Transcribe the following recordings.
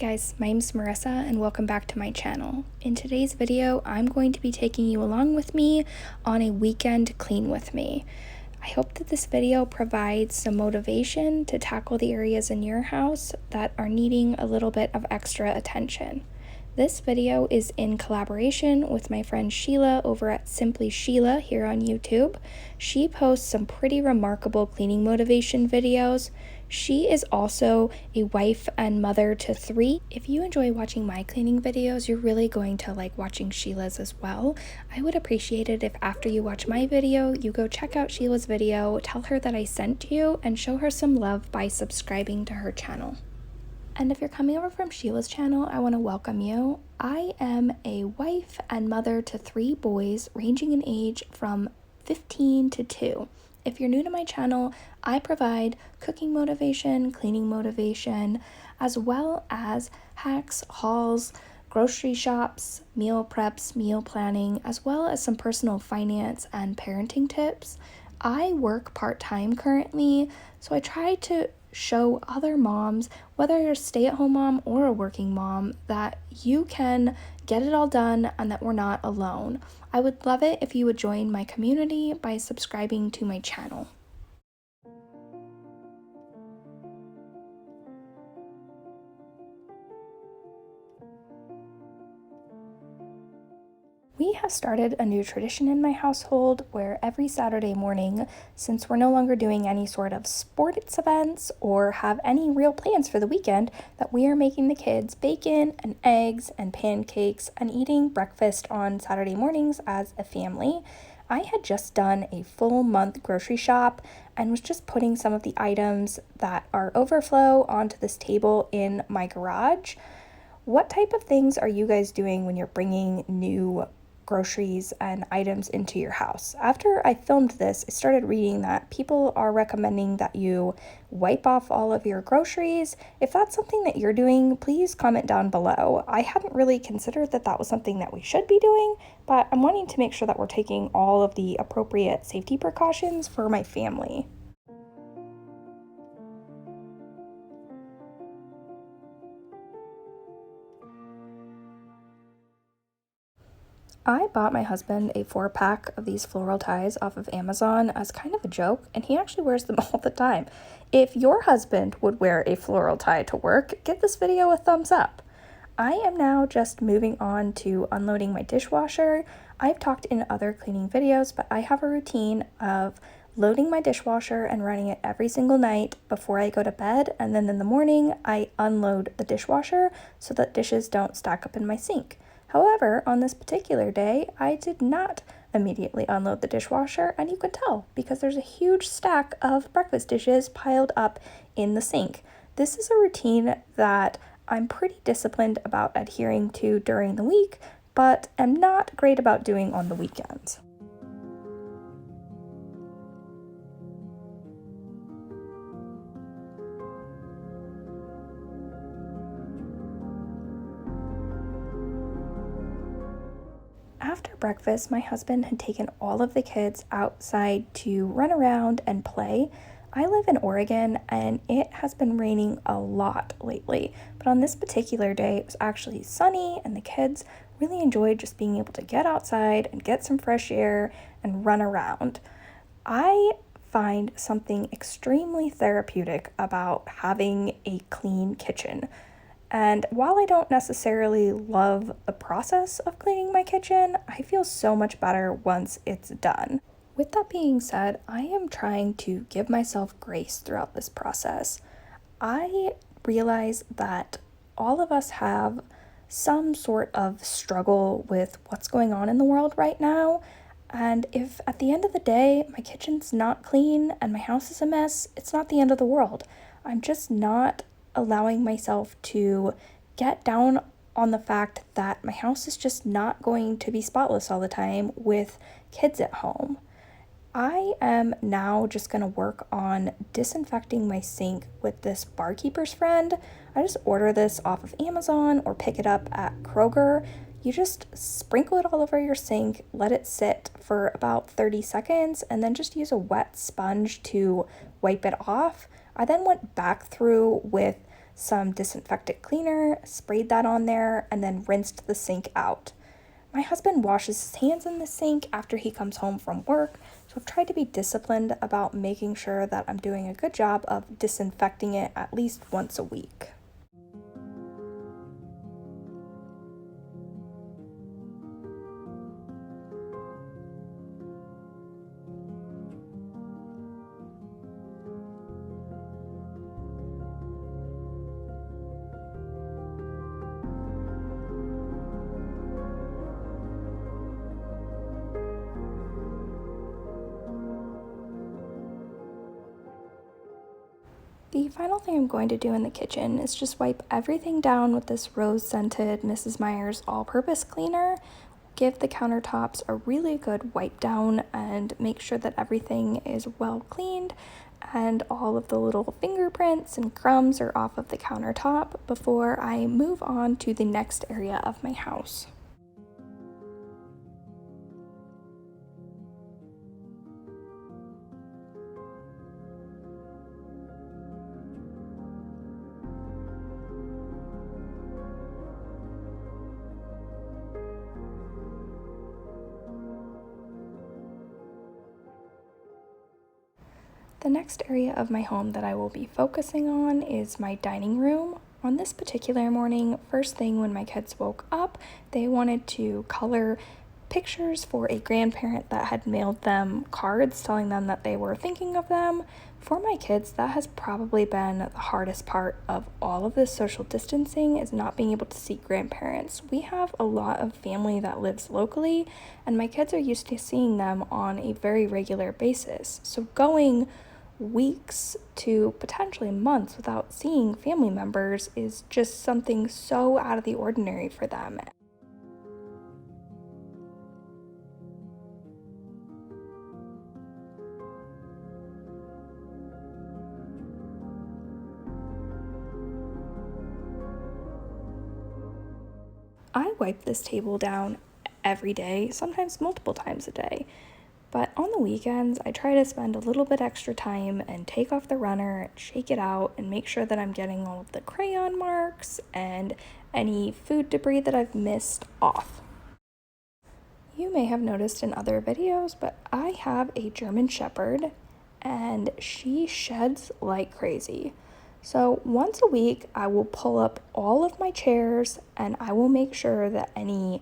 guys, my name's Marissa and welcome back to my channel. In today's video, I'm going to be taking you along with me on a weekend clean with me. I hope that this video provides some motivation to tackle the areas in your house that are needing a little bit of extra attention. This video is in collaboration with my friend Sheila over at Simply Sheila here on YouTube. She posts some pretty remarkable cleaning motivation videos. She is also a wife and mother to 3. If you enjoy watching my cleaning videos, you're really going to like watching Sheila's as well. I would appreciate it if after you watch my video, you go check out Sheila's video, tell her that I sent you, and show her some love by subscribing to her channel. And if you're coming over from Sheila's channel, I want to welcome you. I am a wife and mother to 3 boys ranging in age from 15 to 2. If you're new to my channel, I provide cooking motivation, cleaning motivation, as well as hacks, hauls, grocery shops, meal preps, meal planning, as well as some personal finance and parenting tips. I work part-time currently, so I try to show other moms, whether you're a stay-at-home mom or a working mom, that you can get it all done and that we're not alone. I would love it if you would join my community by subscribing to my channel. We have started a new tradition in my household where every Saturday morning, since we're no longer doing any sort of sports events or have any real plans for the weekend, that we are making the kids bacon and eggs and pancakes and eating breakfast on Saturday mornings as a family. I had just done a full month grocery shop and was just putting some of the items that are overflow onto this table in my garage. What type of things are you guys doing when you're bringing new groceries and items into your house? After I filmed this, I started reading that people are recommending that you wipe off all of your groceries. If that's something that you're doing, please comment down below. I hadn't really considered that that was something that we should be doing, but I'm wanting to make sure that we're taking all of the appropriate safety precautions for my family. I bought my husband a 4-pack of these floral ties off of Amazon as kind of a joke, and he actually wears them all the time. If your husband would wear a floral tie to work, give this video a thumbs up. I am now just moving on to unloading my dishwasher. I've talked in other cleaning videos, but I have a routine of loading my dishwasher and running it every single night before I go to bed, and then in the morning I unload the dishwasher so that dishes don't stack up in my sink. However, on this particular day, I did not immediately unload the dishwasher, and you could tell because there's a huge stack of breakfast dishes piled up in the sink. This is a routine that I'm pretty disciplined about adhering to during the week, but am not great about doing on the weekends. After breakfast, my husband had taken all of the kids outside to run around and play. I live in Oregon and it has been raining a lot lately, but on this particular day it was actually sunny and the kids really enjoyed just being able to get outside and get some fresh air and run around. I find something extremely therapeutic about having a clean kitchen. And while I don't necessarily love the process of cleaning my kitchen, I feel so much better once it's done. With that being said, I am trying to give myself grace throughout this process. I realize that all of us have some sort of struggle with what's going on in the world right now. And if at the end of the day, my kitchen's not clean and my house is a mess, it's not the end of the world. I'm just not allowing myself to get down on the fact that my house is just not going to be spotless all the time with kids at home. I am now just going to work on disinfecting my sink with this Barkeeper's Friend. I just order this off of Amazon or pick it up at Kroger. You just sprinkle it all over your sink, let it sit for about 30 seconds, and then just use a wet sponge to wipe it off. I then went back through with some disinfectant cleaner, sprayed that on there, and then rinsed the sink out. My husband washes his hands in the sink after he comes home from work, so I've tried to be disciplined about making sure that I'm doing a good job of disinfecting it at least once a week. The final thing I'm going to do in the kitchen is just wipe everything down with this rose-scented Mrs. Meyer's all-purpose cleaner, give the countertops a really good wipe down, and make sure that everything is well cleaned and all of the little fingerprints and crumbs are off of the countertop before I move on to the next area of my house. The next area of my home that I will be focusing on is my dining room. On this particular morning, first thing when my kids woke up, they wanted to color pictures for a grandparent that had mailed them cards telling them that they were thinking of them. For my kids, that has probably been the hardest part of all of this social distancing, is not being able to see grandparents. We have a lot of family that lives locally, and my kids are used to seeing them on a very regular basis. So going weeks to potentially months without seeing family members is just something so out of the ordinary for them. I wipe this table down every day, sometimes multiple times a day. But on the weekends, I try to spend a little bit extra time and take off the runner, shake it out, and make sure that I'm getting all of the crayon marks and any food debris that I've missed off. You may have noticed in other videos, but I have a German Shepherd and she sheds like crazy. So once a week, I will pull up all of my chairs and I will make sure that any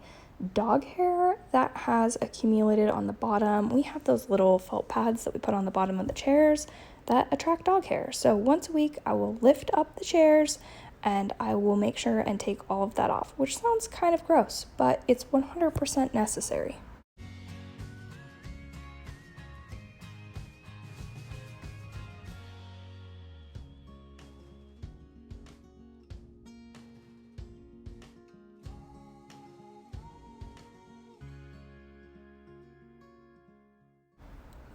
dog hair that has accumulated on the bottom, we have those little felt pads that we put on the bottom of the chairs that attract dog hair. So once a week, I will lift up the chairs and I will make sure and take all of that off, which sounds kind of gross, but it's 100% necessary.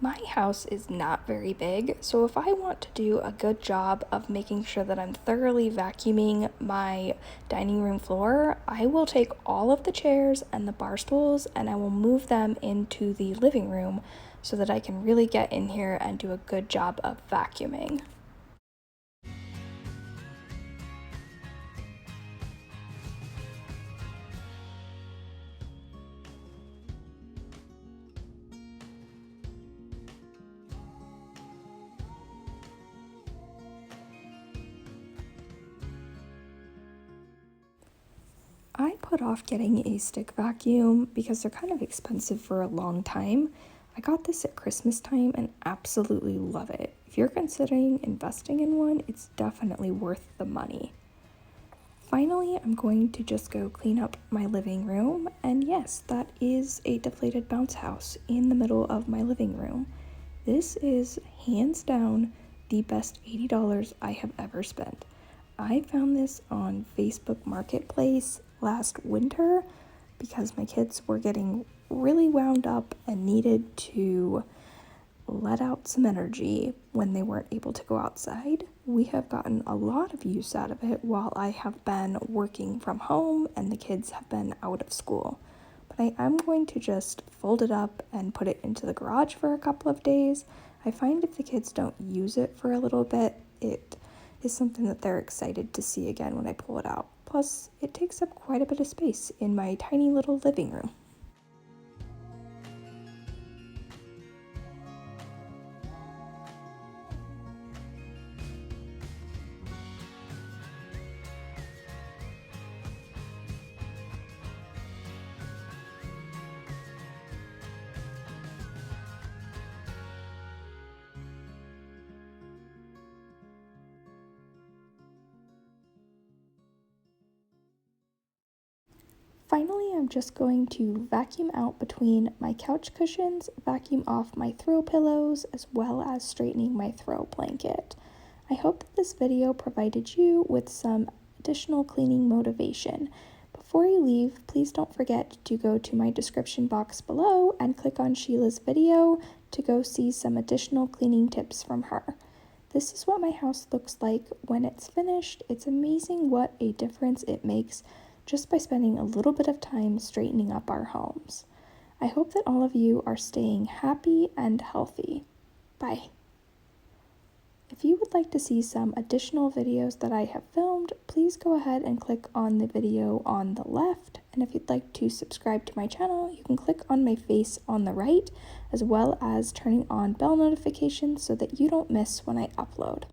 My house is not very big, so if I want to do a good job of making sure that I'm thoroughly vacuuming my dining room floor, I will take all of the chairs and the bar stools and I will move them into the living room so that I can really get in here and do a good job of vacuuming. I put off getting a stick vacuum because they're kind of expensive for a long time. I got this at Christmas time and absolutely love it. If you're considering investing in one, it's definitely worth the money. Finally, I'm going to just go clean up my living room, and yes, that is a deflated bounce house in the middle of my living room. This is hands down the best $80 I have ever spent. I found this on Facebook Marketplace last winter because my kids were getting really wound up and needed to let out some energy when they weren't able to go outside. We have gotten a lot of use out of it while I have been working from home and the kids have been out of school. But I am going to just fold it up and put it into the garage for a couple of days. I find if the kids don't use it for a little bit, it is something that they're excited to see again when I pull it out. Plus, it takes up quite a bit of space in my tiny little living room. Finally, I'm just going to vacuum out between my couch cushions, vacuum off my throw pillows, as well as straightening my throw blanket. I hope that this video provided you with some additional cleaning motivation. Before you leave, please don't forget to go to my description box below and click on Sheila's video to go see some additional cleaning tips from her. This is what my house looks like when it's finished. It's amazing what a difference it makes just by spending a little bit of time straightening up our homes. I hope that all of you are staying happy and healthy. Bye. If you would like to see some additional videos that I have filmed, please go ahead and click on the video on the left. And if you'd like to subscribe to my channel, you can click on my face on the right, as well as turning on bell notifications so that you don't miss when I upload.